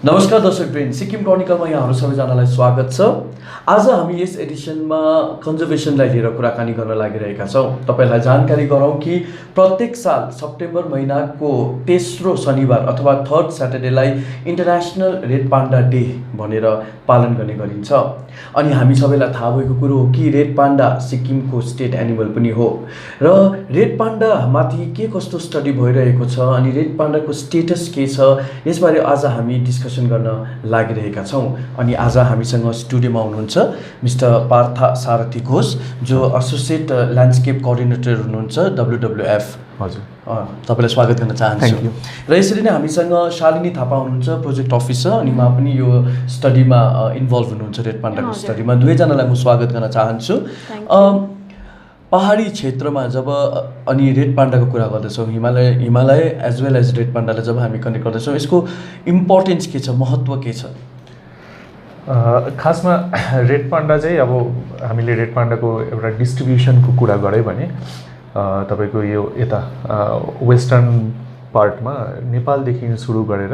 नमस्कार दर्शकवृन्द, सिक्किम क्रनिकलमा यहाँहरू सबैजनालाई स्वागत छ। आज हामी यस एडिसनमा कन्जर्भेसनलाई लिएर कुराकानी गर्न लागिरहेका छौँ। तपाईलाई जानकारी गरौँ कि प्रत्येक साल सेप्टेम्बर महिनाको तेस्रो शनिबार अथवा थर्ड स्याटरडेलाई इन्टरनेसनल रेड पान्डा डे भनेर पालन गर्ने गरिन्छ। अनि हामी सबैलाई थाहा भएको कुरो हो कि रेड पान्डा सिक्किमको स्टेट एनिमल पनि हो र रेड पान्डा माथि के कस्तो स्टडी भइरहेको छ अनि रेड पान्डाको स्टेटस के छ यसबारे आज हामी डिस्कसन गर्न लागिरहेका छौँ। अनि आज हामीसँग स्टुडियोमा हुनुहुन्छ मिस्टर पार्थ सारथी घोष, जो एसोसिएट ल्यान्डस्केप कोअर्डिनेटर हुनुहुन्छ WWF। हजुर, तपाईलाई स्वागत गर्न चाहन्छु। र यसरी नै हामीसँग शालिनी थापा हुनुहुन्छ, प्रोजेक्ट अफिसर, अनि उहाँ पनि यो स्टडीमा इन्भल्भ हुनुहुन्छ, रेड पान्डाको स्टडीमा। दुवैजनालाई म स्वागत गर्न चाहन्छु। पहाडी क्षेत्रमा जब अनि रेड पान्डाको कुरा गर्दैछौँ, Himalaya as well as red पान्डालाई जब हामी कनेक्ट गर्दैछौँ, यसको इम्पोर्टेन्स के छ, महत्त्व के छ? खासमा रेड पान्डा चाहिँ अब हामीले रेड पान्डाको एउटा डिस्ट्रिब्युसनको कुरा गऱ्यो भने तपाईको यो यता वेस्टर्न पार्टमा नेपालदेखि सुरु गरेर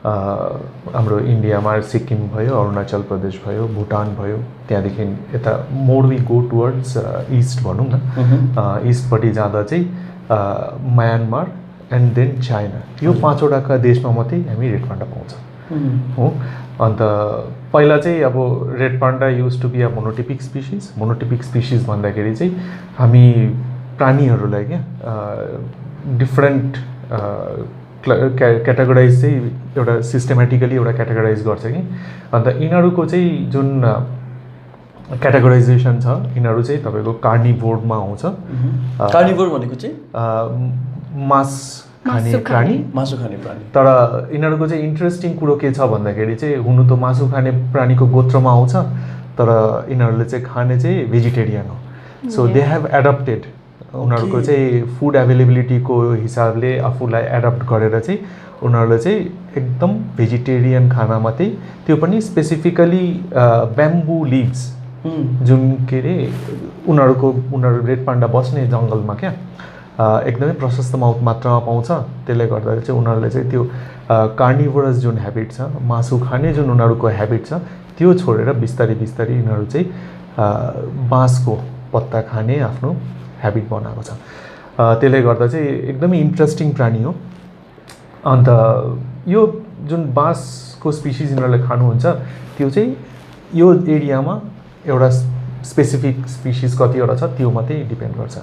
हाम्रो इन्डियामा सिक्किम भयो, अरुणाचल प्रदेश भयो, भुटान भयो, त्यहाँदेखि यता more we go towards east भनौँ न, इस्टपट्टि जाँदा चाहिँ म्यानमार एन्ड देन चाइना, यो पाँचवटाका देशमा मात्रै हामी रेड पान्डा पाउँछ हो। अन्त पहिला चाहिँ अब red panda used to be a monotypic species. Monotypic species भन्दाखेरि चाहिँ हामी प्राणीहरूलाई डिफ्रेन्ट क्याटेगोराइज चाहिँ एउटा सिस्टेमेटिकली एउटा क्याटेगोराइज गर्छ कि। अन्त यिनीहरूको चाहिँ जुन क्याटेगोराइजेसन छ, यिनीहरू चाहिँ तपाईँको कार्निभोरमा आउँछ। कार्निभोर भनेको चाहिँ मासु खाने प्राणी। तर यिनीहरूको चाहिँ इन्ट्रेस्टिङ कुरो के छ भन्दाखेरि चाहिँ हुनु त मासु खाने प्राणीको गोत्रमा आउँछ, तर यिनीहरूले चाहिँ खाने चाहिँ भेजिटेरियन हो। सो दे हेभ एडप्टेड, उनीहरूको चाहिँ फुड एभाइलेबिलिटीको हिसाबले आफूलाई एडप्ट गरेर चाहिँ उनीहरूले चाहिँ एकदम भेजिटेरियन खाना मात्रै, त्यो पनि स्पेसिफिकली ब्याम्बू लिभ्स, जुन के अरे उनीहरू रेड पान्डा बस्ने जङ्गलमा एकदमै प्रशस्त मात्रामा पाउँछ। त्यसले गर्दा चाहिँ उनीहरूले चाहिँ त्यो कार्निभोरस जुन ह्याबिट छ, मासु खाने जुन उनीहरूको ह्याबिट छ, त्यो छोडेर बिस्तारै बिस्तारै यिनीहरू चाहिँ बाँसको पत्ता खाने आफ्नो ह्याबिट बनाएको छ। त्यसले गर्दा चाहिँ एकदमै इन्ट्रेस्टिङ प्राणी हो। अन्त यो जुन बाँसको स्पिसिस यिनीहरूले खानुहुन्छ, त्यो चाहिँ यो एरियामा एउटा स्पेसिफिक स्पिसिस कतिवटा छ त्यो मात्रै डिपेन्ड गर्छ।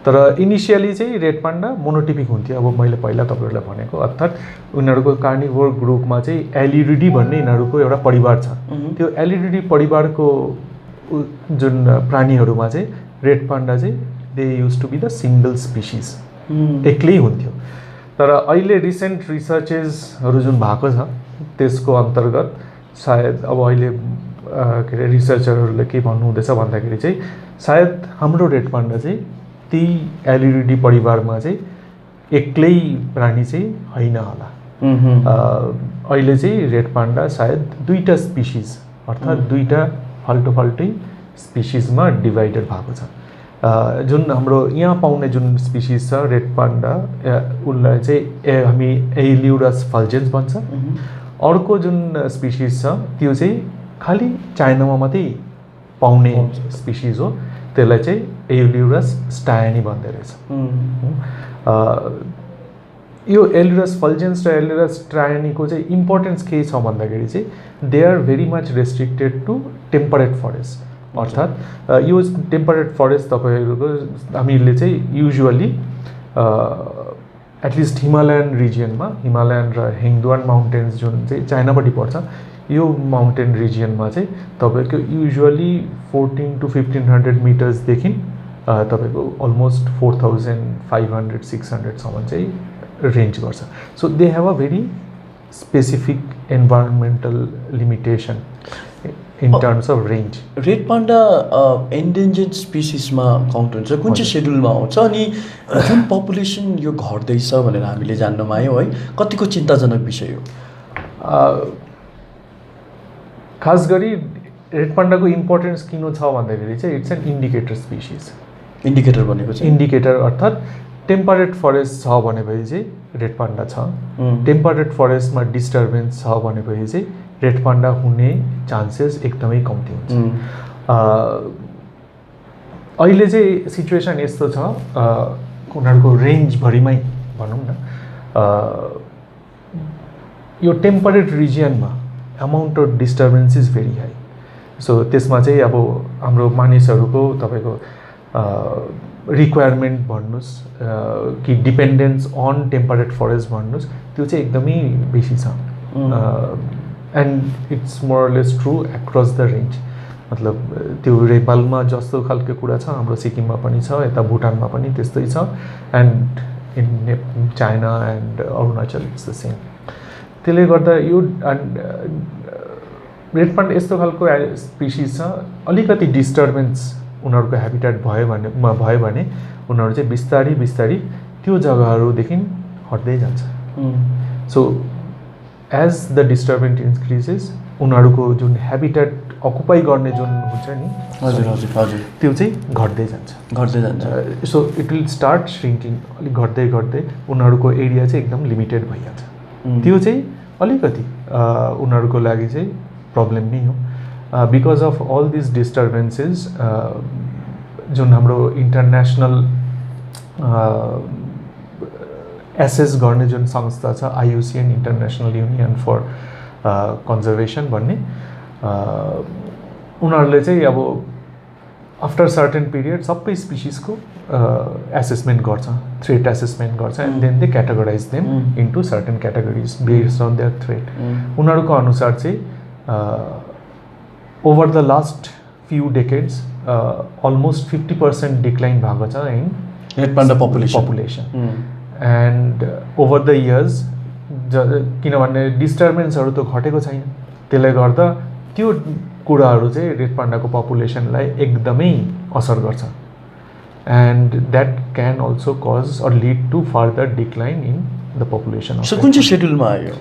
तर इनिसियली चाहिँ रेड पान्डा मोनोटिपिक हुन्थ्यो। अब मैले पहिला तपाईँहरूलाई भनेको, अर्थात् उनीहरूको कार्निभोर ग्रुपमा चाहिँ एलिडिडी भन्ने यिनीहरूको एउटा परिवार छ। त्यो एलिडिडी परिवारको जुन प्राणीहरूमा चाहिँ रेड पान्डा चाहिँ they used to be the single species, एक्लै हुन्थ्यो। तर अहिले रिसेन्ट रिसर्चेसहरू जुन भएको छ त्यसको अन्तर्गत सायद अब अहिले के अरे रिसर्चरहरूले के भन्नुहुँदैछ भन्दाखेरि चाहिँ सायद हाम्रो रेड पान्डा चाहिँ त्यही एलिडिडी परिवारमा चाहिँ एक्लै प्राणी चाहिँ होइन होला। अहिले चाहिँ रेड पान्डा सायद दुईवटा स्पिसिस अर्थात् दुईवटा फाल्टै स्पिसिसमा डिभाइडेड भएको छ। जुन हाम्रो यहाँ पाउने जुन स्पिसिस छ रेड पान्डा, उसलाई चाहिँ हामी एलियुरस फल्जेन्स भन्छ। अर्को जुन स्पिसिस छ त्यो चाहिँ खालि चाइनामा मात्रै पाउने स्पिसिस हो, त्यसलाई चाहिँ एलियुरस स्टायनी भन्दो रहेछ। यो एलियुरस फल्जेन्स र एलियुरस स्टायनीको चाहिँ इम्पोर्टेन्स के छ भन्दाखेरि चाहिँ they are very much restricted to temperate forest. अर्थात् यो टेम्परेट फरेस्ट तपाईँहरूको हामीले चाहिँ युजुअली एटलिस्ट हिमालयन रिजियनमा, हिमालयन र हिङदुवान माउन्टेन्स जुन चाहिँ चाइनापट्टि पर्छ, यो माउन्टेन रिजियनमा चाहिँ तपाईँको युजुअली 1400 to 1500 मिटर्सदेखि तपाईँको अलमोस्ट 4500-600सम्म चाहिँ रेन्ज गर्छ। So they have a very specific environmental limitation in terms of range. Red panda endangered स्पिसिसमा काउन्ट हुन्छ, कुन चाहिँ सेड्युलमा आउँछ, अनि जुन पपुलेसन यो घट्दैछ भनेर हामीले जान्नमा आयौँ है, कतिको चिन्ताजनक विषय हो? खास गरी रेड पान्डाको इम्पोर्टेन्स किन छ भन्दाखेरि चाहिँ it's an indicator species. Indicator भनेको चाहिँ इन्डिकेटर अर्थात् टेम्परेट फरेस्ट छ भनेपछि चाहिँ रेड पान्डा छ टेम्परेट फरेस्टमा डिस्टर्बेन्स छ भनेपछि चाहिँ रेड पान्डा हुने चान्सेस एकदमै कम्ती हुन्छ अहिले चाहिँ सिचुएसन यस्तो छ उनीहरूको रेन्जभरिमै भनौँ न यो टेम्परेट रिजियनमा amount of disturbance is very high so त्यसमा चाहिँ अब हाम्रो मानिसहरूको तपाईँको रिक्वायरमेन्ट भन्नुहोस् कि डिपेन्डेन्स अन टेम्परेट फरेस्ट भन्नुहोस् त्यो चाहिँ एकदमै बेसी छ and it's more or less true across the range मतलब त्यो नेपालमा जस्तो खालको कुरा छ हाम्रो सिक्किममा पनि छ यता भुटानमा पनि त्यस्तै छ and in China and Arunachal it's the same त्यसले गर्दा यो रेड पान्डा यस्तो खालको स्पिसिस छ अलिकति डिस्टर्बेन्स उनीहरूको ह्याबिटेट भयो भने उनीहरू चाहिँ बिस्तारी बिस्तारी त्यो जग्गाहरूदेखि हट्दै जान्छ so as the disturbance increases उनीहरूको जुन ह्याबिटेट अकुपाई गर्ने जुन हुन्छ नि हजुर हजुर हजुर त्यो चाहिँ घट्दै जान्छ सो इट विल स्टार्ट श्रिङ्किङ अलिक घट्दै घट्दै उनीहरूको एरिया चाहिँ एकदम लिमिटेड भइहाल्छ त्यो चाहिँ अलिकति उनीहरूको लागि चाहिँ प्रब्लम नै हो because of all this disturbances जुन हाम्रो इन्टरनेसनल एसेस गर्ने जुन संस्था छ IUCN international union for conservation भन्ने उनीहरूले चाहिँ अब आफ्टर सर्टेन पिरियड सबै स्पिसिसको एसेसमेन्ट गर्छ थ्रेट एसेसमेन्ट गर्छ and then they categorise them into certain categories based on their threat उनीहरूको अनुसार चाहिँ over the last few decades almost 50% decline भएको छ in red panda population and over the years किनभने डिस्टर्बेन्सहरू त घटेको छैन त्यसले गर्दा त्यो कुराहरू चाहिँ रेड पान्डाको पपुलेसनलाई एकदमै असर गर्छ and that can also cause or lead to further decline in the population so कुन चाहिँ सेड्युलमा आयो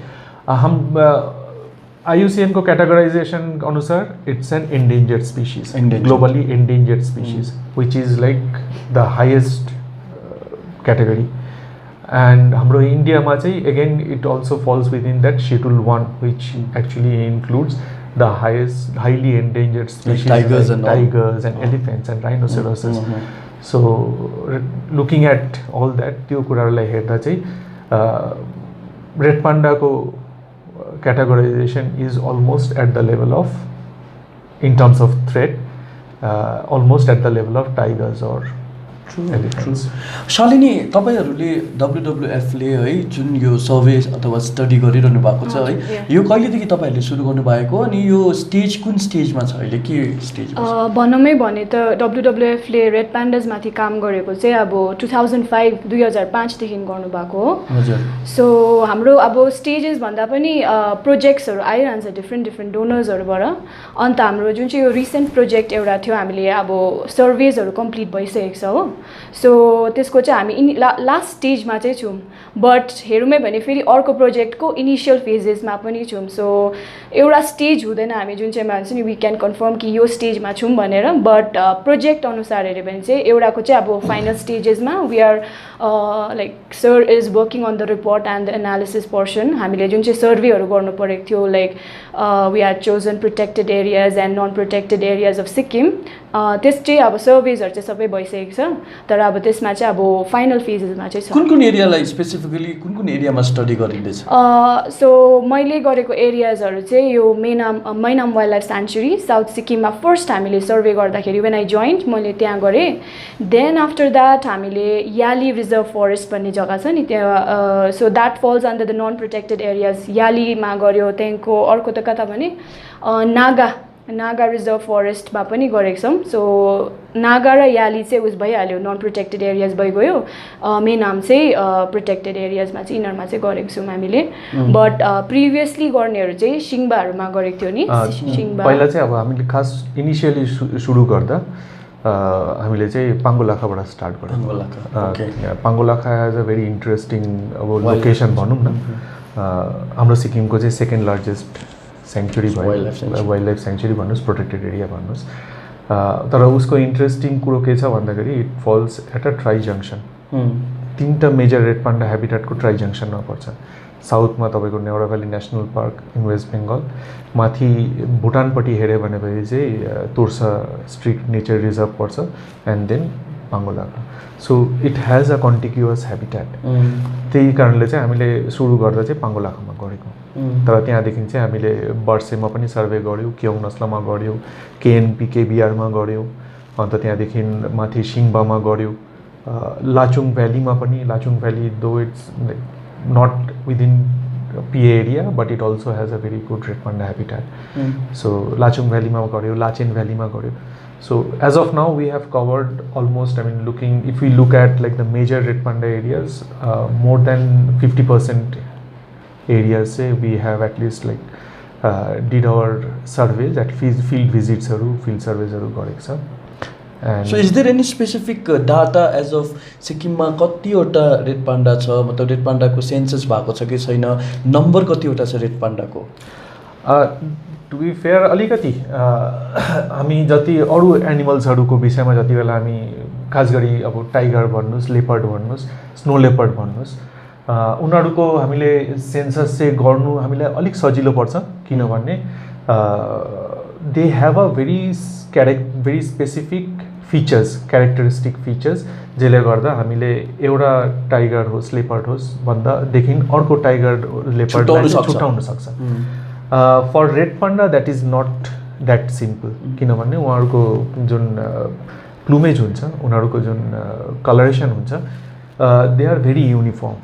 IUCN को कैटेगराइजेशन अनुसार it's an endangered species, globally endangered species, which is like the highest category. And हाम्रो इन्डियामा चाहिँ again it also falls within that schedule 1, which actually includes the highly endangered species like tigers and elephants and rhinoceroses. So looking at all that, त्यो कुरालाई हेर्दा चाहिँ red पान्डाको categorization is almost at the level of, in terms of threat, almost at the level of tigers or elephants. Shalini, तपाईहरुले WWF ले है जुन यो survey अथवा स्टडी गरिरहनु भएको छ है यो कहिलेदेखि तपाईहरुले सुरु गर्नु भएको अनि यो स्टेज कुन स्टेजमा छ अहिले के स्टेजमा छ? भनौमै भने त WWF ले रेड प्यान्डाज माथि काम गरेको चाहिँ अब 2005 देखि गर्नु भएको हो. हजुर. सो हाम्रो अब स्टेजेस भन्दा पनि प्रोजेक्ट्सहरु आइरहन्छ डिफरेन्ट डोनर्सहरुबाट. अन्त हाम्रो जुन चाहिँ यो रिसेन्ट प्रोजेक्ट एउटा थियो हामीले अब सर्वेजहरु कम्प्लिट भइसकेको छ हो. सो त्यसको चाहिँ हामी लास्ट स्टेजमा चाहिँ छौं. बट हेरौमै भने फेरि अर्को प्रोजेक्टको इनिशियल फेजेसमा पनि छौं. सो एउटा स्टेज हुँदैन हामी जुन चाहिँ भन्छ नि वी क्यान कन्फर्म कि यो स्टेजमा छौं भनेर. बट प्रोजेक्ट अनुसार हेर्यो भने चाहिँ एउटाको चाहिँ अब फाइनल स्टेजेसमा we are like sir is working on the report and the analysis portion. हामीले जुन चाहिँ सर्वेहरू गर्नु परेको थियो like we are chosen protected areas and non protected areas of Sikkim. त्यस चाहिँ अब सर्वेजहरू चाहिँ सबै भइसकेको छ. तर अब त्यसमा चाहिँ अब फाइनल फेजेसमा चाहिँ छ. कुन एरियालाई स्पेसिफिकली कुन एरियामा स्टडी गरिँदैछ? सो मैले गरेको एरियाजहरू चाहिँ यो मैनाम वाइल्ड लाइफ स्याङ्चुरी साउथ सिक्किममा फर्स्ट हामीले सर्वे गर्दाखेरि व्हेन आई जोइन्ड मैले त्यहाँ गरेँ. देन आफ्टर द्याट हामीले याली रिजर्भ फरेस्ट भन्ने जग्गा छ नि त्यहाँ. So that falls under the non protected areas. यालीमा गऱ्यो. त्यहाँको अर्को त कता भने नागा रिजर्भ फरेस्टमा पनि गरेको छौँ. सो नागा र याली चाहिँ उस भइहाल्यो नन प्रोटेक्टेड एरियाज भइगयो. मेनाम चाहिँ प्रोटेक्टेड एरियाजमा चाहिँ यिनीहरूमा चाहिँ गरेको छौँ हामीले. बट प्रिभियसली गर्नेहरू चाहिँ सिङ्बाहरूमा गरेको थियो नि. सिङ्बा पहिला चाहिँ अब हामीले खास इनिसियली सुरु गर्दा हामीले चाहिँ पाङ्गोलाखाबाट स्टार्ट गऱ्यौँ. Pangolakha as a very interesting अब लोकेसन भनौँ न. हाम्रो सिक्किमको चाहिँ सेकेन्ड लार्जेस्ट सेङ्चुरी भयो. वाइल्ड लाइफ सेङ्चुरी भन्नुहोस् प्रोटेक्टेड एरिया भन्नुहोस्. तर उसको इन्ट्रेस्टिङ कुरो के छ भन्दाखेरि it falls at a tri junction. तीनटा मेजर रेड पान्डा ह्याबिटेटको ट्राई जङ्सनमा पर्छ साउथमा तपाईँको Neora valley national park in west Bengal माथि भुटानपट्टि हेऱ्यो भनेपछि चाहिँ तोर्सा स्ट्रिक्ट नेचर रिजर्भ पर्छ and then पाङ्गोलाखा so it has a कन्टिग्युअस ह्याबिटेट त्यही कारणले चाहिँ हामीले सुरु गर्दा चाहिँ पाङ्गोलाखामा गरेको तर त्यहाँदेखि चाहिँ हामीले वर्षेमा पनि सर्वे गऱ्यौँ केओङ नस्लमा गऱ्यौँ केएनपी केबिआरमा गऱ्यौँ अन्त त्यहाँदेखि माथि सिङ्बामा गऱ्यौँ लाचुङ भ्यालीमा पनि लाचुङ भ्याली दो it's not within PA area but it also has a very good red panda habitat so Lachung Valley ma garyo Lachen Valley ma garyo so as of now we have covered almost if we look at like the major red panda areas more than 50% areas say we have at least did our surveys at field visits field surveys gareko cha So is there any specific data as of सिक्किममा कतिवटा red panda छ मतलब red पान्डाको census भएको छ कि छैन number कतिवटा छ रेड पान्डाको टु बी फेयर अलिकति हामी जति अरू एनिमल्सहरूको विषयमा जति बेला हामी खास गरी अब टाइगर भन्नुहोस् लेपर्ड भन्नुहोस् स्नो लेपर्ड भन्नुहोस् उनीहरूको हामीले सेन्सस चाहिँ गर्नु हामीलाई अलिक सजिलो पर्छ किनभने they have a very specific features characteristic features जसले गर्दा हामीले एउटा टाइगर होस् लेपर्ड होस् भन्दादेखि अर्को टाइगर लेपर्डलाई छुट्याउन सक्छ for red panda that is not that simple किनभने उहाँहरूको जुन प्लुमेज हुन्छ उनीहरूको जुन कलरेसन हुन्छ they are very uniform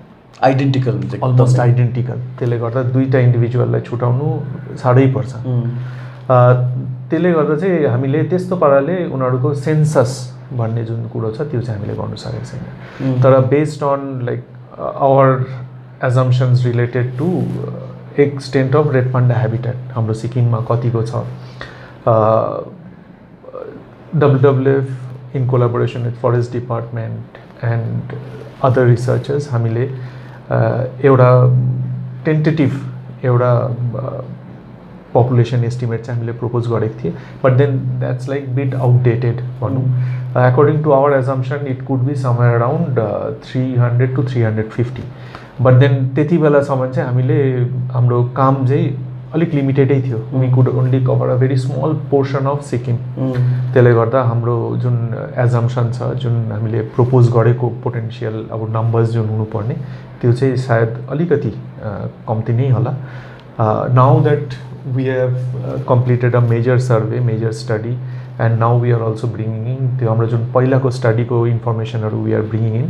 identical almost identical त्यसले गर्दा दुईवटा इन्डिभिजुअललाई छुटाउनु साह्रै पर्छ त्यसले गर्दा चाहिँ हामीले त्यस्तो पाराले उनीहरूको सेन्सस भन्ने जुन कुरो छ त्यो चाहिँ हामीले गर्नु सकेको छैन तर based on our assumptions related to extent of red panda habitat हाम्रो सिक्किममा कतिको छ WWF in collaboration with forest department and other researchers हामीले एउटा टेन्टेटिभ एउटा पपुलेसन एस्टिमेट चाहिँ हामीले प्रपोज गरेको थिएँ but then that's bit outdated भनौँ according to our assumption it could be somewhere around 300 to 350 but then त्यति बेलासम्म चाहिँ हामीले हाम्रो काम चाहिँ अलिक लिमिटेडै थियो we could only cover a very small portion of Sikkim त्यसले गर्दा हाम्रो जुन एजम्पसन छ जुन हामीले प्रपोज गरेको पोटेन्सियल अब नम्बर्स जुन हुनुपर्ने त्यो चाहिँ सायद अलिकति कम्ती नै होला now that we have completed a major survey, major study and now we are also bringing in the हाम्रो जुन पहिलाको स्टडीको इन्फर्मेसनहरू we are bringing in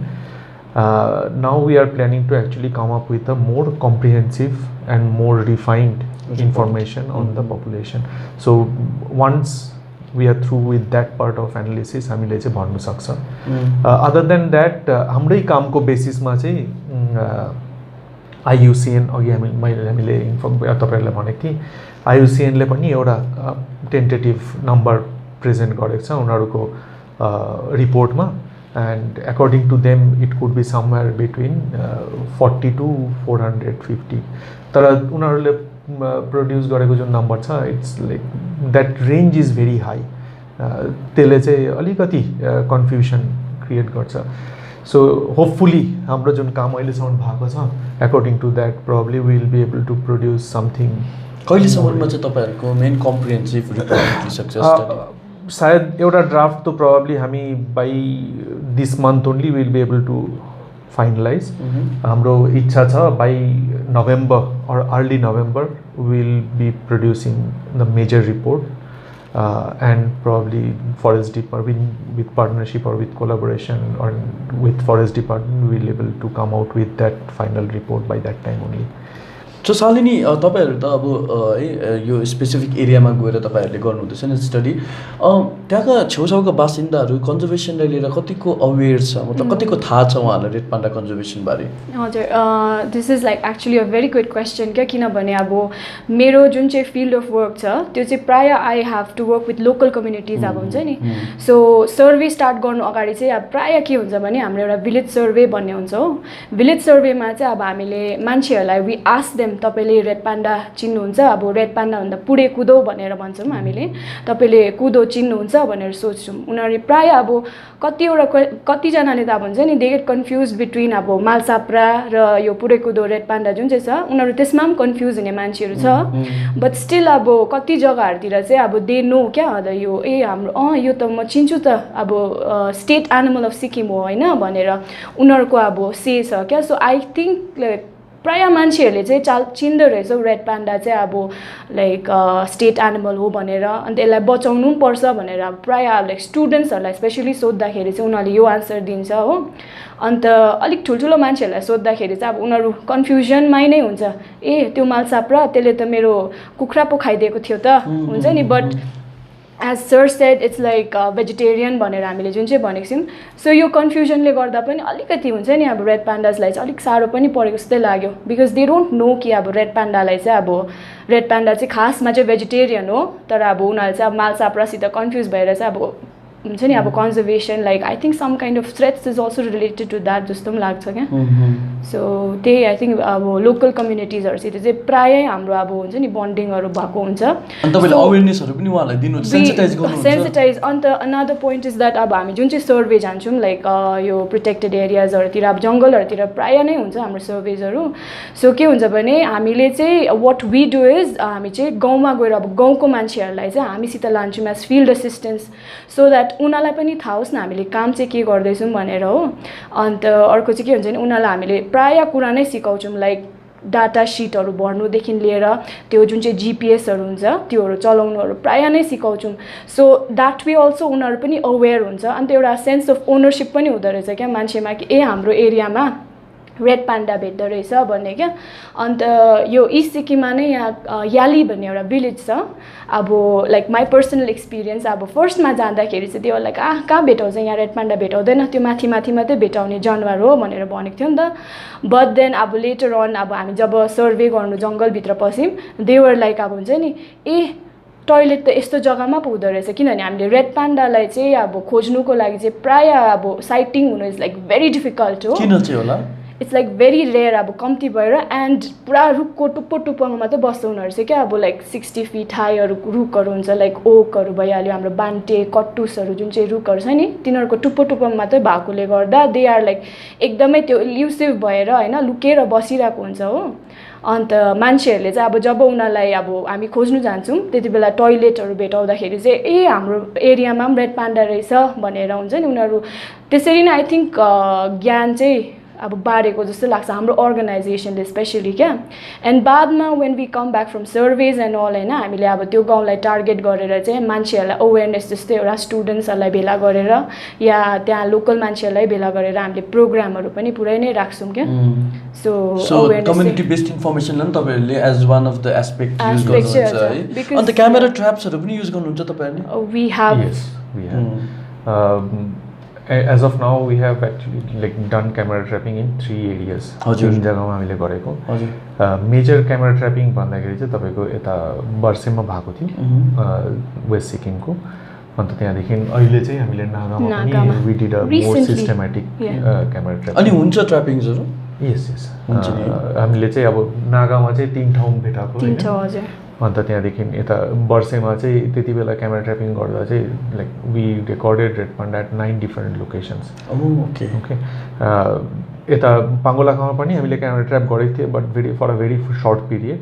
now we are planning to actually come up with a more comprehensive and more refined information on the population so once we are through with that part of analysis हामीले चाहिँ भन्नु सक्छ other than that हाम्रै कामको बेसिसमा चाहिँ IUCN अघि हामीले inform तपाईँहरूलाई भनेको थिएँ IUCNले पनि एउटा टेन्टेटिभ नम्बर प्रेजेन्ट गरेको छ उनीहरूको रिपोर्टमा and according to them it could be somewhere between 40 to 450 तर उनीहरूले प्रड्युस गरेको जुन नम्बर छ it's that range is very high त्यसले चाहिँ अलिकति कन्फ्युजन क्रिएट गर्छ सो होपफुली हाम्रो जुन काम अहिलेसम्म भएको छ according to that probably will be able to produce something कहिलेसम्ममा चाहिँ तपाईँहरूको मेन कम्प्रिहेन्सिभ रिपोर्ट सक्छ सायद एउटा ड्राफ्ट त प्रोबब्ली हामी by this month only will be able to finalise हाम्रो इच्छा छ by November or early November will be producing the major report and probably forest department with partnership or with collaboration or with forest department we will be able to come out with that final report by that time only so Shalini तपाईँहरू त अब यो specific एरियामा गएर तपाईँहरूले गर्नुहुँदैछ नि study त्यहाँका छेउछाउका बासिन्दाहरू कन्जर्भेसनलाई लिएर कतिको अवेर छ मतलब कतिको थाहा छ उहाँहरूलाई रेड पान्डा कन्जर्भेसनबारे हजुर this is actually a very good question क्या किनभने अब मेरो जुन चाहिँ फिल्ड अफ वर्क छ त्यो चाहिँ प्रायः I have to work with local communities अब हुन्छ नि सो सर्वे स्टार्ट गर्नु अगाडि चाहिँ अब प्रायः के हुन्छ भने हाम्रो एउटा भिलेज सर्वे भन्ने हुन्छ हो भिलेज सर्वेमा चाहिँ अब हामीले मान्छेहरूलाई वी आस्क देम सेम तपाईँले रेड पान्डा चिन्नुहुन्छ, अब रेड पान्डा भन्दा पुढे कुदो भनेर भन्छौँ हामीले, तपाईँले कुदो चिन्नुहुन्छ भनेर सोच्छौँ। उनीहरूले प्रायः अब कतिजनाले त अब हुन्छ नि दे गेट कन्फ्युज बिट्विन अब मालसाप्रा र यो पुढे कुदो रेड पान्डा जुन चाहिँ छ, उनीहरू त्यसमा पनि कन्फ्युज हुने मान्छेहरू छ। बट स्टिल अब कति जग्गाहरूतिर चाहिँ अब दे नो क्या यो हाम्रो यो त म चिन्छु त अब स्टेट एनिमल अफ सिक्किम हो होइन भनेर उनीहरूको अब से छ क्या। सो आई थिङ्क प्रायः मान्छेहरूले चाहिँ चिन्दो रहेछ रेड पान्डा चाहिँ अब लाइक स्टेट एनिमल हो भनेर, अन्त यसलाई बचाउनु पनि पर्छ भनेर अब प्रायः लाइक स्टुडेन्ट्सहरूलाई स्पेसली सोद्धाखेरि चाहिँ उनीहरूले यो आन्सर दिन्छ हो। अन्त अलिक ठुल्ठुलो मान्छेहरूलाई सोद्धाखेरि चाहिँ अब उनीहरू कन्फ्युजनमै नै हुन्छ, त्यो मालसाप्रा त्यसले त मेरो कुखुरा पो खाइदिएको थियो त हुन्छ नि। But as sir said it's like vegetarian भनेर हामीले जुन चाहिँ भनेको छौँ। सो यो कन्फ्युजनले गर्दा पनि अलिकति हुन्छ नि अब रेड पान्डाजलाई चाहिँ अलिक साह्रो पनि परेको जस्तै लाग्यो, बिकज दे डोन्ट नो कि अब रेड पान्डालाई चाहिँ अब रेड पान्डा चाहिँ खासमा चाहिँ भेजिटेरियन हो, तर अब उनीहरूले चाहिँ अब मालसाप्रासित कन्फ्युज भएर चाहिँ अब हुन्छ नि अब conservation like I think some kind of threats is also related to that जस्तो पनि लाग्छ क्या। सो त्यही आई थिङ्क अब लोकल कम्युनिटिजहरूसित चाहिँ प्रायः हाम्रो अब हुन्छ नि बन्डिङहरू भएको हुन्छ। सेन्सिटाइज। अन्त अनदर पोइन्ट इज द्याट अब हामी जुन चाहिँ सर्वे जान्छौँ लाइक यो प्रोटेक्टेड एरियाजहरूतिर अब जङ्गलहरूतिर प्रायः नै हुन्छ हाम्रो सर्वेजहरू। सो के हुन्छ भने हामीले चाहिँ वाट वी डु इज हामी चाहिँ गाउँमा गएर अब गाउँको मान्छेहरूलाई चाहिँ हामीसित लान्छौँ as field assistance, so that उनीहरूलाई पनि थाहा होस् न हामीले काम चाहिँ के गर्दैछौँ भनेर हो। अन्त अर्को चाहिँ के हुन्छ भने उनीहरूलाई हामीले प्रायः कुरा नै सिकाउँछौँ लाइक डाटा सिटहरू भर्नुदेखि लिएर त्यो जुन चाहिँ जिपिएसहरू हुन्छ त्योहरू चलाउनुहरू प्रायः नै सिकाउँछौँ। सो द्याट वे अल्सो उनीहरू पनि अवेर हुन्छ। अन्त एउटा सेन्स अफ ओनरसिप पनि हुँदो रहेछ क्या मान्छेमा कि हाम्रो एरियामा रेड पान्डा भेट्दो रहेछ भन्ने क्या। अन्त यो इस्ट सिक्किममा नै यहाँ याली भन्ने एउटा भिलेज छ। अब लाइक माई पर्सनल एक्सपिरियन्स अब फर्स्टमा जाँदाखेरि चाहिँ त्यो लाइक कहाँ भेटाउँछ यहाँ रेड पान्डा भेटाउँदैन, त्यो माथि माथि मात्रै भेटाउने जनावर हो भनेर भनेको थियो नि त। बट देन अब लेटर अन अब हामी जब सर्वे गर्नु जङ्गलभित्र पस्यौँ देवर लाइक अब हुन्छ नि टोइलेट त यस्तो जग्गामा पो हुँदो रहेछ, किनभने हामीले रेड पान्डालाई चाहिँ अब खोज्नुको लागि चाहिँ प्रायः अब साइटिङ हुनु इज लाइक भेरी डिफिकल्ट हो। किन चाहिँ होला? इट्स लाइक भेरी रेयर अब कम्ती भएर एन्ड पुरा रुखको टुप्पोमा मात्रै बस्छ उनीहरू चाहिँ क्या। अब लाइक 60 फिट हाईहरू रुखहरू हुन्छ लाइक ओकहरू भइहाल्यो, हाम्रो बान्टे कट्टुसहरू जुन चाहिँ रुखहरू छ नि तिनीहरूको टुप्पोमा मात्रै भएकोले गर्दा दे आर लाइक एकदमै त्यो इल्युसिभ भएर होइन लुकेर बसिरहेको हुन्छ हो। अन्त मान्छेहरूले चाहिँ अब जब उनीहरूलाई अब हामी खोज्नु जान्छौँ त्यति बेला टोइलेटहरू भेटाउँदाखेरि चाहिँ हाम्रो एरियामा पनि रेड पान्डा रहेछ भनेर हुन्छ नि उनीहरू त्यसरी नै आई थिङ्क ज्ञान चाहिँ अब बाढेको जस्तो लाग्छ हाम्रो अर्गनाइजेसनले स्पेसली क्या। एन्ड बादमा when we come back from surveys and all होइन हामीले अब त्यो गाउँलाई टार्गेट गरेर चाहिँ मान्छेहरूलाई अवेरनेस जस्तै एउटा स्टुडेन्ट्सहरूलाई भेला गरेर या त्यहाँ लोकल मान्छेहरूलाई भेला गरेर हामीले प्रोग्रामहरू पनि पुरै नै राख्छौँ क्या। सो कम्युनिटी बेस्ड इन्फर्मेसनलाई पनि तपाईँहरूले as one of the aspect use गर्नुहुन्छ है। अन्त क्यामेरा ट्र्याप्सहरू पनि युज गर्नुहुन्छ तपाईँहरूले? We have As of now, we have actually like done camera trapping in 3 areas. तीन जग्गामा हामीले गरेको। मेजर क्यामेरा ट्र्यापिङ भन्दाखेरि चाहिँ तपाईँको यता वर्षेमा भएको थियो वेस्ट सिक्किमको। अन्त त्यहाँदेखि अहिले चाहिँ हामीले नागामा पनि we did a more systematic camera trapping। अनि हुन्छ ट्र्यापिङ्सहरू? यस हामीले चाहिँ अब नागामा चाहिँ 3 ठाउँ भेटाएको होइन। अन्त त्यहाँदेखि यता वर्षेमा चाहिँ त्यति बेला क्यामेरा ट्र्यापिङ गर्दा चाहिँ like we recorded red panda at 9 different locations. Okay यता पाङ्गोलाखामा पनि हामीले क्यामेरा ट्र्याप गरेको थियो but for a very short period.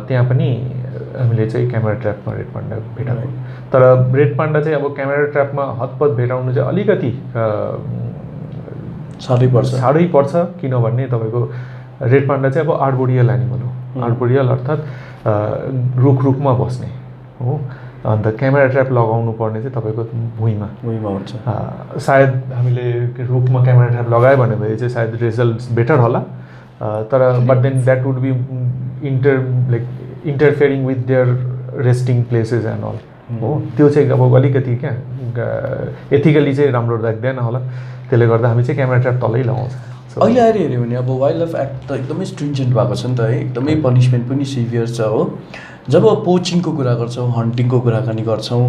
त्यहाँ पनि हामीले चाहिँ क्यामेरा ट्र्यापमा रेड पान्डा भेटाएको। तर रेड पान्डा चाहिँ अब क्यामेरा ट्र्यापमा हतपत भेटाउनु चाहिँ अलिकति साह्रै पर्छ किनभने तपाईँको रेड पान्डा चाहिँ अब आर्बोरियल एनिमल हो। आर्बोरियल अर्थात् रुखमा बस्ने हो। अन्त क्यामेरा ट्र्याप लगाउनु पर्ने चाहिँ तपाईँको भुइँमा हुन्छ। सायद हामीले रुखमा क्यामेरा ट्र्याप लगायो भने चाहिँ सायद रिजल्ट बेटर होला, तर but then that would be interfering with their resting places and all हो। त्यो चाहिँ अब अलिकति क्या एथिकली चाहिँ राम्रो देख्दैन होला, त्यसले गर्दा हामी चाहिँ क्यामेरा ट्र्याप तलै लगाउँछ। अहिले आएर हेऱ्यो भने अब वाइल्ड लाइफ एक्ट त एकदमै स्ट्रिन्जेन्ट भएको छ नि त है, एकदमै पनिसमेन्ट पनि सिभियर छ हो। जब पोचिङको कुरा गर्छौँ, हन्टिङको कुराकानी गर्छौँ,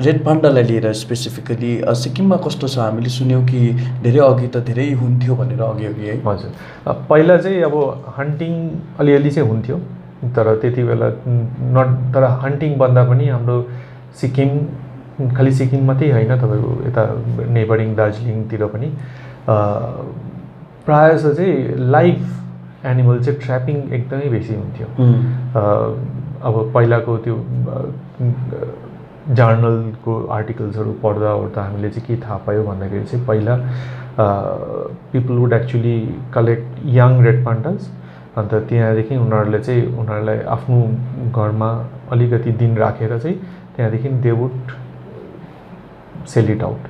रेड पान्डालाई लिएर स्पेसिफिकली सिक्किममा कस्तो छ? हामीले सुन्यौँ कि धेरै अघि त धेरै हुन्थ्यो भनेर अघि है। हजुर, पहिला चाहिँ अब हन्टिङ अलिअलि चाहिँ हुन्थ्यो, तर त्यति बेला तर हन्टिङ भन्दा पनि हाम्रो सिक्किम, खालि सिक्किम मात्रै होइन, तपाईँको यता नेबरिङ दार्जिलिङतिर पनि प्रायः जस्तो चाहिँ लाइभ एनिमल चाहिँ ट्र्यापिङ एकदमै बेसी हुन्थ्यो। अब पहिलाको त्यो जर्नलको आर्टिकल्सहरू पढ्दा ओर्दा हामीले चाहिँ के थाहा पायो भन्दाखेरि चाहिँ पहिला people would actually collect young red pandas, अन्त त्यहाँदेखि उनीहरूलाई आफ्नो घरमा अलिकति दिन राखेर चाहिँ त्यहाँदेखि they would sell it out.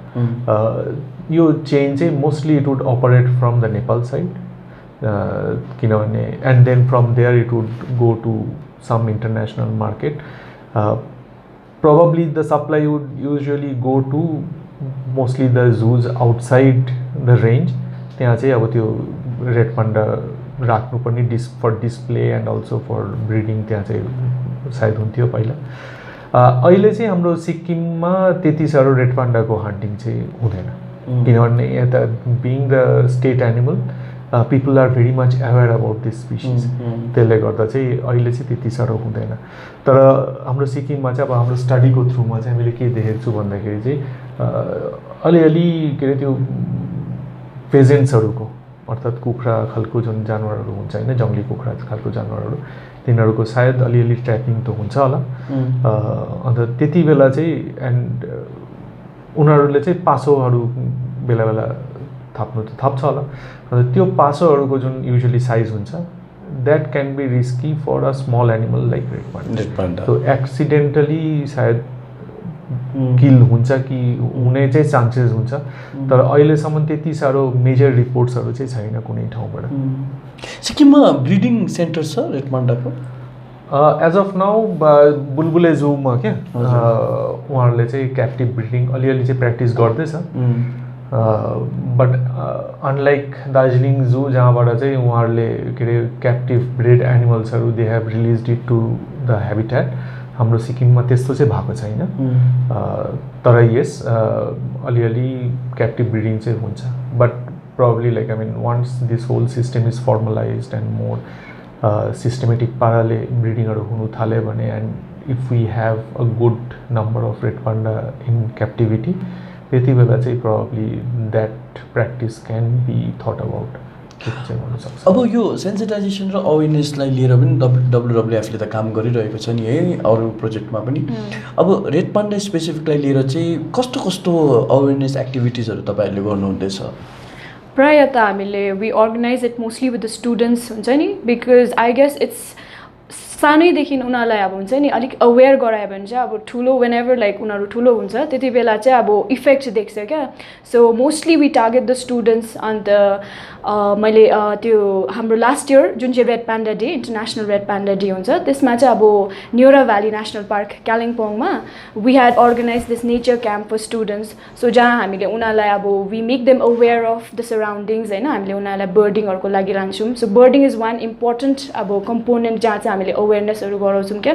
यो चेन चाहिँ mostly it would operate from the Nepal side, किनभने and then from there it would go to some international market. Probably the supply would usually go to mostly the zoos outside the range. त्यहाँ चाहिँ अब त्यो red panda राख्नुपर्ने for display and also for breeding त्यहाँ चाहिँ सायद हुन्थ्यो पहिला। अहिले चाहिँ हाम्रो सिक्किममा त्यति साह्रो रेड पान्डाको हन्टिङ चाहिँ हुँदैन, किनभने यता being the state animal people are very much aware about this species, त्यसले गर्दा चाहिँ अहिले चाहिँ त्यति साह्रो हुँदैन। तर हाम्रो सिक्किममा चाहिँ अब हाम्रो स्टडीको थ्रुमा चाहिँ हामीले के देखेको छु भन्दाखेरि चाहिँ अलिअलि के अरे त्यो फेजेन्ट्सहरूको, अर्थात् कुखुरा खालको जुन जानवरहरू हुन्छ होइन, जङ्गली कुखुरा खालको जानवरहरू, तिनीहरूको सायद अलिअलि ट्र्यापिङ त हुन्छ होला। अन्त त्यति बेला चाहिँ एन्ड उनीहरूले चाहिँ पासोहरू बेला बेला थप्नु त थप्छ होला, अन्त त्यो पासोहरूको जुन युजुअली साइज हुन्छ that can be risky for a small animal like red panda. So accidentally सायद किल हुन्छ कि हुने चाहिँ चान्सेस हुन्छ, तर अहिलेसम्म त्यति साह्रो मेजर रिपोर्ट्सहरू चाहिँ छैन कुनै ठाउँबाट। सिक्किममा ब्रिडिङ सेन्टर छ रेड पान्डाको? एज अफ नाउ बुलबुले जूमा क्या उहाँहरूले चाहिँ क्याप्टिभ ब्रिडिङ अलिअलि चाहिँ प्र्याक्टिस गर्दैछ। बट अनलाइक दार्जिलिङ जू जहाँबाट चाहिँ उहाँहरूले के अरे क्याप्टिभ ब्रिड एनिमल्सहरू they have release it to the habitat, हाम्रो सिक्किममा त्यस्तो चाहिँ भएको छैन। तर यस अलिअलि क्याप्टिभ ब्रिडिङ चाहिँ हुन्छ, but probably like I mean once this whole system is formalized and more systematic पाराले ब्रिडिङहरू हुनु थाल्यो भने and if we have a good number of red panda in captivity, त्यति बेला चाहिँ probably that practice can be thought about चाहिँ हुनसक्छ। अब यो सेन्सिटाइजेसन र अवेरनेसलाई लिएर पनि डब्लुडब्लुएफले त काम गरिरहेको छ नि है, अरू प्रोजेक्टमा पनि। अब रेड पान्डा स्पेसिफिकलाई लिएर चाहिँ कस्तो कस्तो अवेरनेस एक्टिभिटिजहरू तपाईँहरूले गर्नुहुँदैछ? प्रायः त हामीले we organise it mostly with the students हुन्छ नि, बिकज आई गेस इट्स सानैदेखि उनीहरूलाई अब हुन्छ नि अलिक अवेर गरायो भने चाहिँ अब ठुलो वेन एभर लाइक उनीहरू ठुलो हुन्छ त्यति बेला चाहिँ अब इफेक्ट देख्छ क्या। So mostly we target the students. अन्त मैले त्यो हाम्रो लास्ट इयर जुन चाहिँ red panda day, international red panda day हुन्छ, त्यसमा चाहिँ अब न्योरा भ्याली नेसनल पार्क कालिम्पोङमा we had organise this nature camp for students. So जहाँ हामीले उनीहरूलाई अब we make them aware of the surroundings होइन, हामीले उनीहरूलाई बर्डिङहरूको लागि लान्छौँ। So birding is one important अब कम्पोनेन्ट जहाँ चाहिँ हामीले अवेरनेसहरू गराउँछौँ क्या।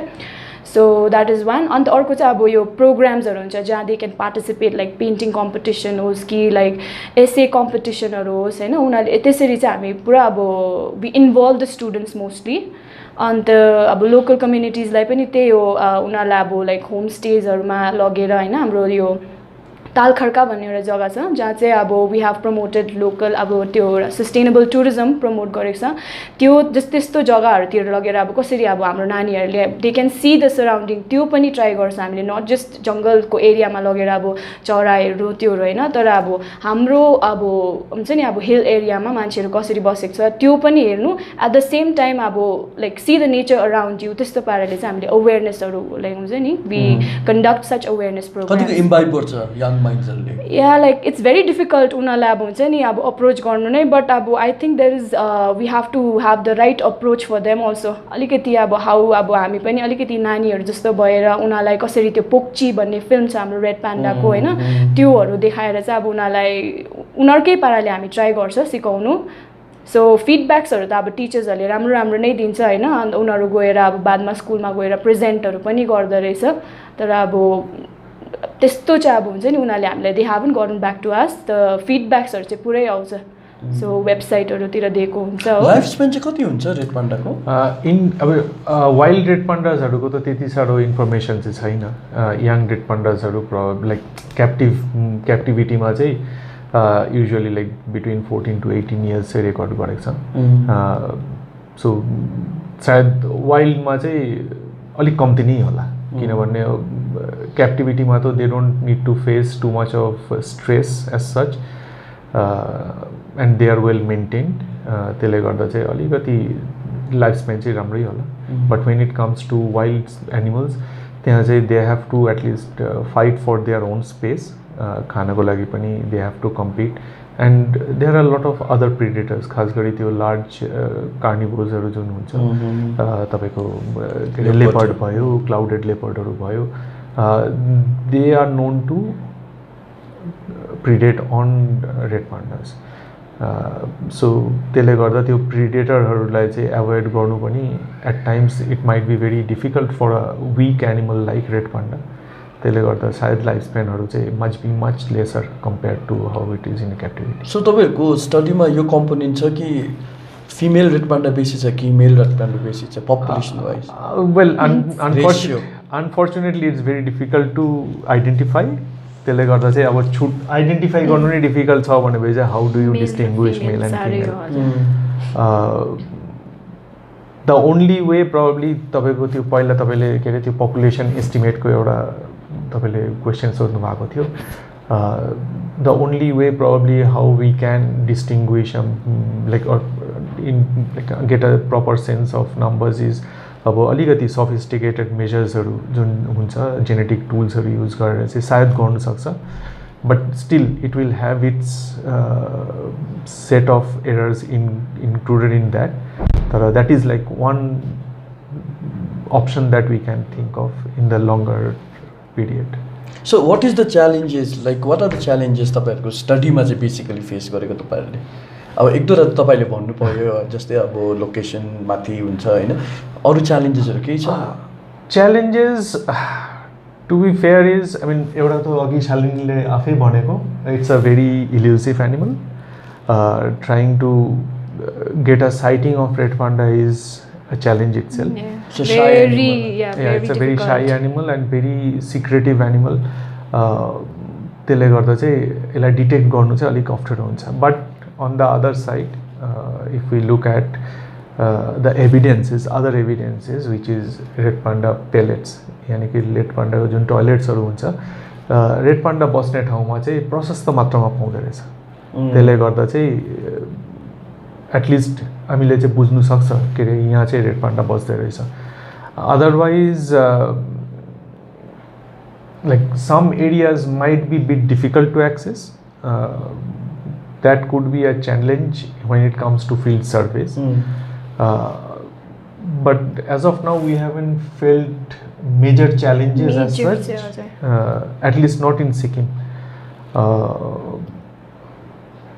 So that is one. अन्त अर्को चाहिँ अब यो प्रोग्राम्सहरू हुन्छ जहाँ they can participate, like painting competition होस् कि लाइक एसे कम्पिटिसनहरू होस् होइन, उनीहरूले त्यसरी चाहिँ हामी पुरा अब we involve the students mostly. अन्त अब लोकल कम्युनिटिजलाई पनि त्यही हो, उनीहरूलाई अब लाइक होमस्टेजहरूमा लगेर होइन, हाम्रो यो तालखड्का भन्ने एउटा जग्गा छ जहाँ चाहिँ अब वी हेभ प्रमोटेड लोकल अब त्यो सस्टेनेबल टुरिज्म प्रमोट गरेको छ। त्यो त्यस्तो जग्गाहरूतिर लगेर अब कसरी अब हाम्रो नानीहरूले they can see the surrounding, त्यो पनि ट्राई गर्छ हामीले, नट जस्ट जङ्गलको एरियामा लगेर अब चराहरू त्योहरू होइन, तर अब हाम्रो अब हुन्छ नि अब हिल एरियामा मान्छेहरू कसरी बसेको छ त्यो पनि हेर्नु, एट द सेम टाइम अब like see the nature around you, त्यस्तो पाराले चाहिँ हामीले अवेरनेसहरू लाइक हुन्छ नि we conduct such awareness programme. या लाइक इट्स भेरी डिफिकल्ट उनीहरूलाई अब हुन्छ नि अब अप्रोच गर्नु नै, बट अब I think there is we have to have the right approach for them also. अलिकति अब हाउ अब हामी पनि अलिकति नानीहरू जस्तो भएर उनीहरूलाई कसरी त्यो पोक्ची भन्ने फिल्म छ हाम्रो रेड पान्डाको होइन, त्योहरू देखाएर चाहिँ अब उनीहरूलाई उनीहरूकै पाराले हामी ट्राई गर्छ सिकाउनु। सो फिडब्याक्सहरू त अब टिचर्सहरूले राम्रो राम्रो नै दिन्छ होइन अन्त उनीहरू गएर अब बादमा स्कुलमा गएर प्रेजेन्टहरू पनि गर्दो रहेछ तर अब त्यस्तो चाहिँ अब हुन्छ नि उनीहरूले हामीलाई दे हाभन्ट गरन ब्याक टु अस द फिडब्याक्सहरू चाहिँ पुरै आउँछ सो वेबसाइटहरूतिर दिएको हुन्छ हो लाइफ स्पेन चाहिँ कति हुन्छ रेड पान्डाको अब वाइल्ड रेड पान्डाजहरूको त त्यति साह्रो इन्फर्मेसन चाहिँ छैन यङ रेड पान्डाजहरू लाइक क्याप्टिभिटीमा चाहिँ usually like between 14 to 18 years चाहिँ रेकर्ड गरेको छ सो सायद वाइल्डमा चाहिँ अलिक कम्ती नै होला किनभने क्याप्टिभिटीमा त they don't need to face too much of stress as such and they are well maintained त्यसले गर्दा चाहिँ अलिकति लाइफ स्पेन चाहिँ राम्रै होला but when it comes to wild animals त्यहाँ चाहिँ they have to at least fight for their own space खानको लागि पनि they have to compete and there are lot of other predators खास गरी त्यो लार्ज कार्निभोर्सहरू जुन हुन्छ तपाईँको लेपर्ड भयो क्लाउडेड लेपर्डहरू भयो they are known to predate on red pandas so त्यसले गर्दा त्यो प्रिडेटरहरूलाई चाहिँ एभोइड गर्नु पनि at times it might be very difficult for a weak animal like red panda त्यसले गर्दा सायद लाइफ स्पेनहरू चाहिँ much lesser compare to how it is in captivity so तपाईँहरूको स्टडीमा यो कम्पोनेन्ट छ कि फिमेल रेड पान्डा बेसी छ कि मेल रेड पान्डा बेसी छ population wise well unfortunately it's very difficult to identify त्यसले गर्दा चाहिँ अब आइडेन्टिफाई गर्नु नै डिफिकल्ट छ भनेपछि चाहिँ how do you distinguish male and female the only way probably तपाईँको त्यो पहिला तपाईँले के अरे त्यो पपुलेसन एस्टिमेटको एउटा तपाईँले क्वेसन सोध्नु भएको थियो the only way probably how we can distinguish like in like get a proper sense of numbers is अब अलिकति सफिस्टिकेटेड मेजर्सहरू जुन हुन्छ जेनेटिक टुल्सहरू युज गरेर चाहिँ सायद गर्नुसक्छ but still it will have its set of errors included in that तर that is like one option that we can think of in the longer period so what is the challenges like what are the challenges तपाईँहरूको स्टडीमा चाहिँ basically face गरेको तपाईँहरूले अब एक दुईवटा तपाईँले भन्नु पर्यो जस्तै अब लोकेसन माथि हुन्छ होइन अरू च्यालेन्जेसहरू केही छ challenges to be fair is I mean एउटा त अघि शालिनीले आफै भनेको it's a very elusive animal trying to get a sighting of red panda is a challenge itself. It's a shy animal. Yeah, it's a very shy animal and very secretive animal. त्यसले गर्दा चाहिँ यसलाई detect गर्नु चाहिँ अलिक अप्ठ्यारो हुन्छ but on the other side if we look at the evidences other evidences which is red panda pellets यानी कि रेड पान्डाको जुन टोयलेट्सहरू हुन्छ रेड पान्डा बस्ने ठाउँमा चाहिँ प्रशस्त मात्रामा पाउँदो रहेछ त्यसले गर्दा चाहिँ एटलिस्ट हामीले चाहिँ बुझ्नु सक्छ के अरे यहाँ चाहिँ रेड पान्डा बस्दै रहेछ otherwise like some areas might be a bit difficult to access that could be a challenge when it comes to field surveys but as of now we haven't felt major challenges as such at least not in Sikkim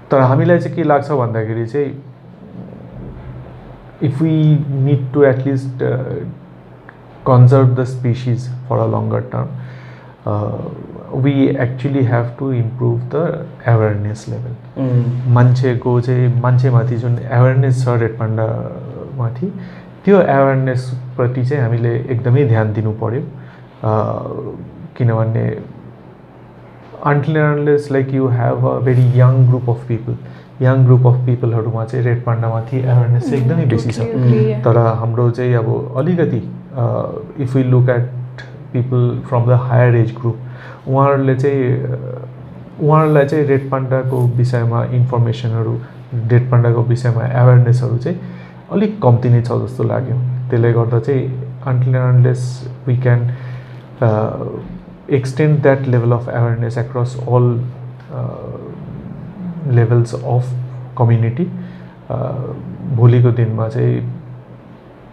तर हामीलाई चाहिँ के लाग्छ भन्दाखेरि चाहिँ if we need to at least conserve the species for a longer term we actually have to improve the awareness level मान्छेको चाहिँ मान्छेमाथि जुन awareness छ रेड पान्डा माथि त्यो awareness प्रति चाहिँ हामीले एकदमै ध्यान दिनु पर्यो किनभने until and unless like you have a very young group of people हरूमा चाहिँ रेड पान्डा माथि awareness चाहिँ एकदमै बेसी छ तर हाम्रो चाहिँ अब अलिकति if we look at people from the higher age group उहाँहरूलाई चाहिँ रेड पान्डाको विषयमा इन्फर्मेसनहरू रेड पान्डाको विषयमा एवेरनेसहरू चाहिँ अलिक कम्ती नै छ जस्तो लाग्यो त्यसले गर्दा चाहिँ until and unless we can extend that level of awareness across all levels of community भोलिको दिनमा चाहिँ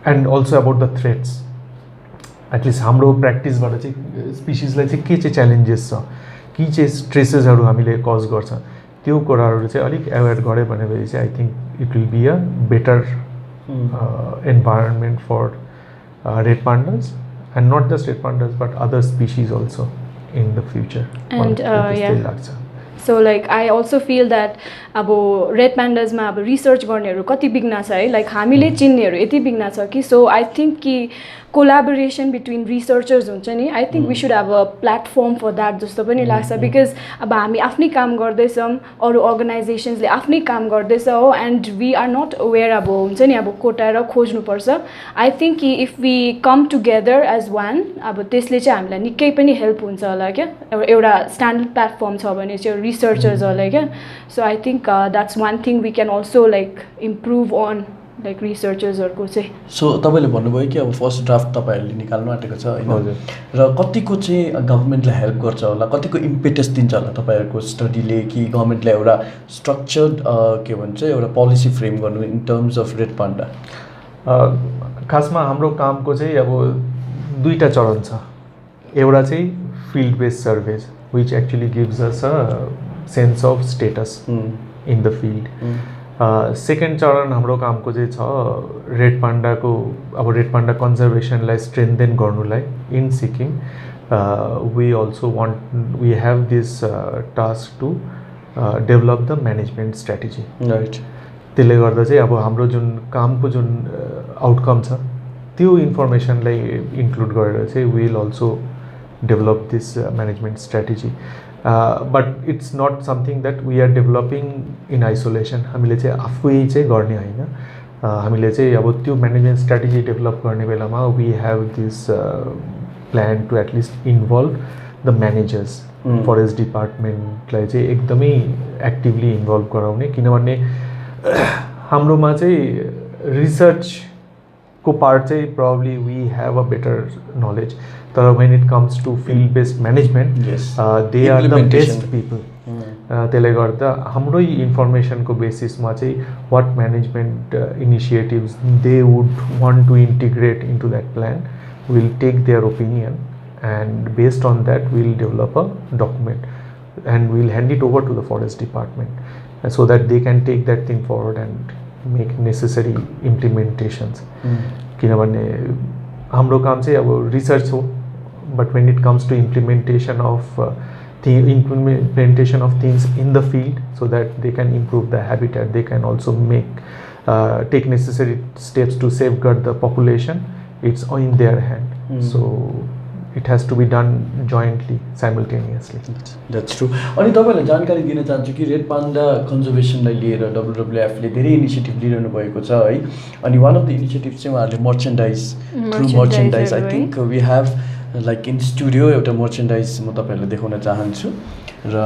and also about the threats at least हाम्रो प्र्याक्टिसबाट चाहिँ स्पिसिसलाई चाहिँ के चाहिँ च्यालेन्जेस छ के चाहिँ स्ट्रेसेसहरू हामीले कज गर्छ त्यो कुराहरू चाहिँ अलिक एवेयर गऱ्यो भनेपछि चाहिँ I think it will be a better environment for red pandas, and not just red pandas but other species also in the future. And so like I also feel that अब red प्यान्डाजमा अब research गर्नेहरू कति बिग्ना छ है, like हामीले चिन्नेहरू यति बिग्ना छ कि सो आई थिङ्क कि कोलाबोरेसन बिट्विन रिसर्चर्स हुन्छ नि, I think we should have a platform for that जस्तो पनि लाग्छ. बिकज अब हामी आफ्नै काम गर्दैछौँ, अरू अर्गनाइजेसन्सले आफ्नै काम गर्दैछ हो, and we are not aware अब हुन्छ नि अब कोटाएर खोज्नुपर्छ. आई थिङ्क कि if we come together as one अब त्यसले चाहिँ हामीलाई निकै पनि हेल्प हुन्छ होला क्या, एउटा स्ट्यान्डर्ड प्लेटफर्म छ भने चाहिँ रिसर्चर्सहरूलाई क्या. So I think that's one thing we can also like improve on like रिसर्चर्सहरूको चाहिँ. सो तपाईँले भन्नुभयो कि अब फर्स्ट ड्राफ्ट तपाईँहरूले निकाल्नु आँटेको छ होइन, र कतिको चाहिँ गभर्मेन्टलाई हेल्प गर्छ होला, कतिको इम्पेटस दिन्छ होला तपाईँहरूको स्टडीले कि गभर्मेन्टलाई एउटा स्ट्रक्चर्ड के भन्छ एउटा पोलिसी फ्रेम गर्नु in terms of red panda? खासमा हाम्रो कामको चाहिँ अब दुईवटा चरण छ. एउटा चाहिँ field based surveys which actually gives us a sense of status in the field. Second चरण हाम्रो कामको चाहिँ छ रेड पान्डाको अब रेड पान्डा कन्जर्भेसनलाई स्ट्रेन्थेन गर्नुलाई in Sikkim. We also we have this task to develop the management strategy. Right. त्यसले गर्दा चाहिँ अब हाम्रो जुन कामको जुन आउटकम छ त्यो इन्फर्मेसनलाई इन्क्लुड गरेर चाहिँ will also develop this management strategy. But it's not something that we are developing in isolation. हामीले चाहिँ आफै चाहिँ गर्ने होइन. हामीले चाहिँ अब त्यो म्यानेजमेन्ट स्ट्राटेजी डेभलप गर्ने बेलामा we have this plan to at least involve the managers. Forest डिपार्टमेन्टलाई चाहिँ एकदमै एक्टिभली इन्भल्भ गराउने, किनभने हाम्रोमा चाहिँ रिसर्चको पार्ट चाहिँ probably we have a better knowledge, तर when it comes to field based management they are the best people. त्यसले गर्दा हाम्रै इन्फर्मेसनको बेसिसमा चाहिँ what management initiatives they would want to integrate into that plan, will take their opinion and based on that we will develop a document and we will hand it over to the forest department so that they can take that thing forward and make necessary implementations. किनभने हाम्रो काम चाहिँ अब research हो, but when it comes to implementation of things in the field so that they can improve the habitat, they can also take necessary steps to safeguard the population, it's in their hand. So it has to be done jointly, simultaneously. That's true. अनि तपाईलाई जानकारी दिन चाहन्छु कि red panda कन्जर्भेसनलाई लिएर WWF ले धेरै initiative लिइरहनु भएको छ है. अनि वान अफ द इनिसिएटिभ चाहिँ उहाँहरूले merchandise I think we have like in studio एउटा मर्चेन्डाइज म तपाईँहरूलाई देखाउन चाहन्छु. र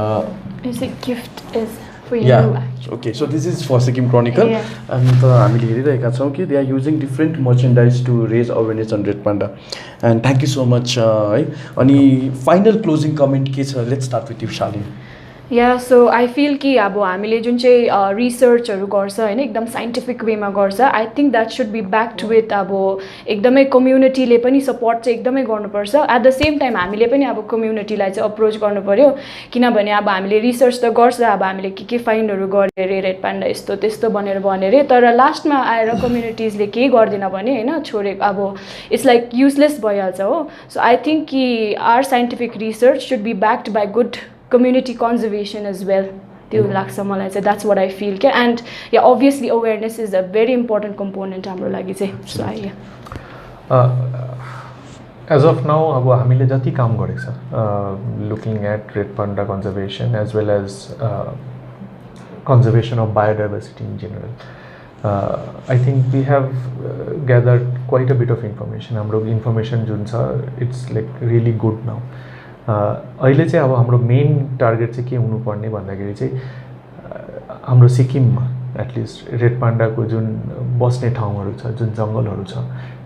gift is okay, so this is for Sikkim Chronicle. And हामीले हेरिरहेका छौँ कि they are using different merchandise to raise awareness on red panda. And thank you so much. है अनि final closing comment के छ? Let's start with you, Shalini. Yeah so I feel कि अब हामीले जुन चाहिँ रिसर्चहरू गर्छ होइन एकदम साइन्टिफिक वेमा गर्छ, I think that should be backed with अब एकदमै कम्युनिटीले पनि सपोर्ट चाहिँ एकदमै गर्नुपर्छ. एट द सेम टाइम हामीले पनि अब कम्युनिटीलाई चाहिँ अप्रोच गर्नु पऱ्यो, किनभने अब हामीले रिसर्च त गर्छ, अब हामीले के फाइन्डहरू गऱ्यो अरे रेड पान्डा यस्तो त्यस्तो भनेर अरे, तर लास्टमा आएर कम्युनिटिजले केही गर्दैन भने होइन छोडेको अब इट्स लाइक युजलेस भइहाल्छ हो. सो आई थिङ्क कि our scientific research should be backed by good community conservation as well. त्यो लाग्छ मलाई चाहिँ. द्याट्स वाट आई फिल क्या. And yeah obviously awareness is a very important component हाम्रो लागि चाहिँ. So I as of now अब हामीले जति काम गरेको छ looking at red panda conservation as well as conservation of biodiversity in general, I think we have gathered quite a bit of information. हाम्रो इन्फर्मेसन जुन छ it's like really good now. अहिले चाहिँ अब हाम्रो मेन टार्गेट चाहिँ के हुनुपर्ने भन्दाखेरि चाहिँ हाम्रो सिक्किममा एटलिस्ट रेड पान्डाको जुन बस्ने ठाउँहरू छ, जुन जङ्गलहरू छ,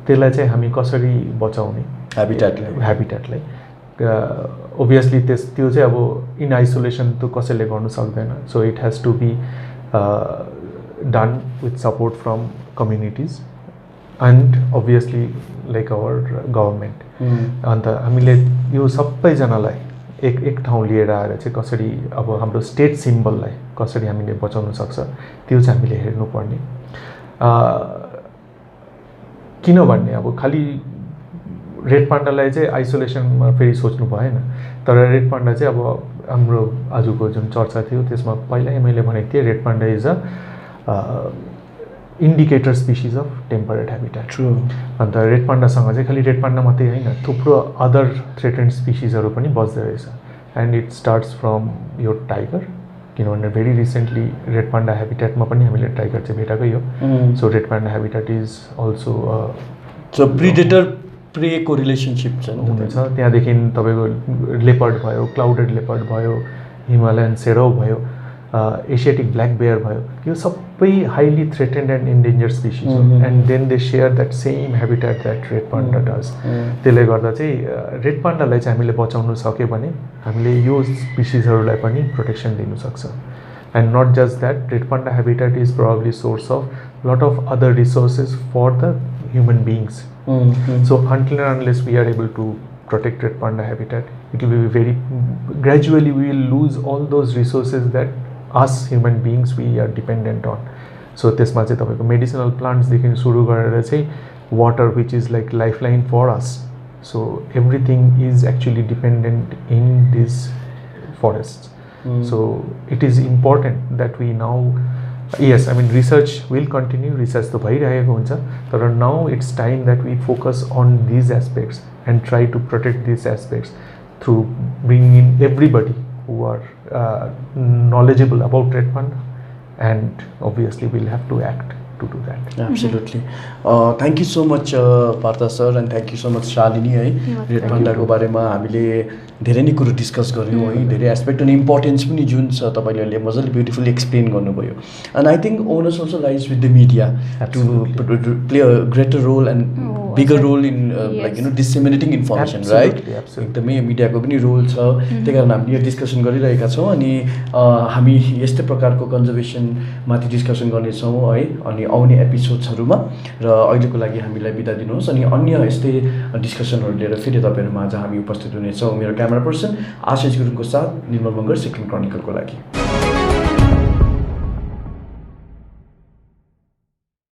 त्यसलाई चाहिँ हामी कसरी बचाउने ह्याबिट्याटलाई. ओभियसली त्यो चाहिँ अब इन आइसोलेसन त कसैले गर्नु सक्दैन. So it has to be done with support from communities and obviously like our government. अन्त हामीले यो सबैजनालाई एक ठाउँ लिएर आएर चाहिँ कसरी अब हाम्रो स्टेट सिम्बललाई कसरी हामीले बचाउन सक्छ त्यो चाहिँ हामीले हेर्नुपर्ने। किनभने अब खालि रेड पान्डालाई चाहिँ आइसोलेसनमा फेरि सोच्नु भएन, तर रेड पान्डा चाहिँ अब हाम्रो आजको जुन चर्चा थियो त्यसमा पहिल्यै मैले भनेको थिएँ red panda is a indicator species of temperate habitat. True. अन्त रेड पान्डासँग चाहिँ खालि रेड पान्डा मात्रै होइन, थुप्रो अदर थ्रेटेन्ड स्पिसिजहरू पनि बस्दो रहेछ। एन्ड इट स्टार्ट्स फ्रम यो टाइगर, किनभने भेरी रिसेन्टली रेड पान्डा ह्याबिटेटमा पनि हामीले टाइगर चाहिँ भेटाएकै हो। So red panda habitat is also so predator प्रेको रिलेसनसिप छ हुनेछ। त्यहाँदेखि तपाईँको लेपर्ड भयो, क्लाउडेड लेपर्ड भयो, हिमालयन सेरो भयो, एसियाटिक ब्ल्याक बेयर भयो, यो सबै highly threatened and endanger species हो। And then they share that same habitat that red panda does. त्यसले गर्दा चाहिँ रेड पान्डालाई चाहिँ हामीले बचाउन सक्यो भने हामीले यो स्पिसिजहरूलाई पनि प्रोटेक्सन दिनु सक्छ। And not just that, red panda habitat is probably source of lot of other resources for the human beings. So until and unless we are able to protect red panda habitat, it will be very gradually we will lose all those resources that us human beings we are dependent on. So त्यसमा चाहिँ तपाईको medicinal प्लान्ट्सदेखि सुरु गरेर चाहिँ water which is like lifeline for us. So everything is actually dependent in these forests. So it is important that we now, yes, I mean research will continue, research त भइरहेको हुन्छ, तर now it's time that we focus on these aspects and try to protect these aspects through bringing in everybody who are knowledgeable about red panda, and obviously we'll have to act to do that. Absolutely. Thank you so much Partha sir, and thank you so much Shalini है। Red पान्डाको बारेमा हामीले धेरै नै कुरो discuss गऱ्यौँ है, धेरै aspect अनि इम्पोर्टेन्स पनि जुन छ तपाईँले अहिले मजाले ब्युटिफुल्ली एक्सप्लेन गर्नुभयो। And I think onus also lies with the media to play a greater role and bigger role in like you know disseminating information, right? एकदमै मिडियाको पनि रोल छ, त्यही कारण हामीले यो डिस्कसन गरिरहेका छौँ। अनि हामी यस्तै प्रकारको कन्जर्भेसनमाथि डिस्कसन गर्नेछौँ है अनि आउने एपिसोड्सहरूमा। र अहिलेको लागि हामीलाई बिदा दिनुहोस्, अनि अन्य यस्तै डिस्कसनहरू लिएर फेरि तपाईँहरूमा आज हामी उपस्थित हुनेछौँ। मेरो क्यामेरा पर्सन आशिष गुरुङको साथ निर्मल मगर, सिक्किम क्रोनिकलको लागि।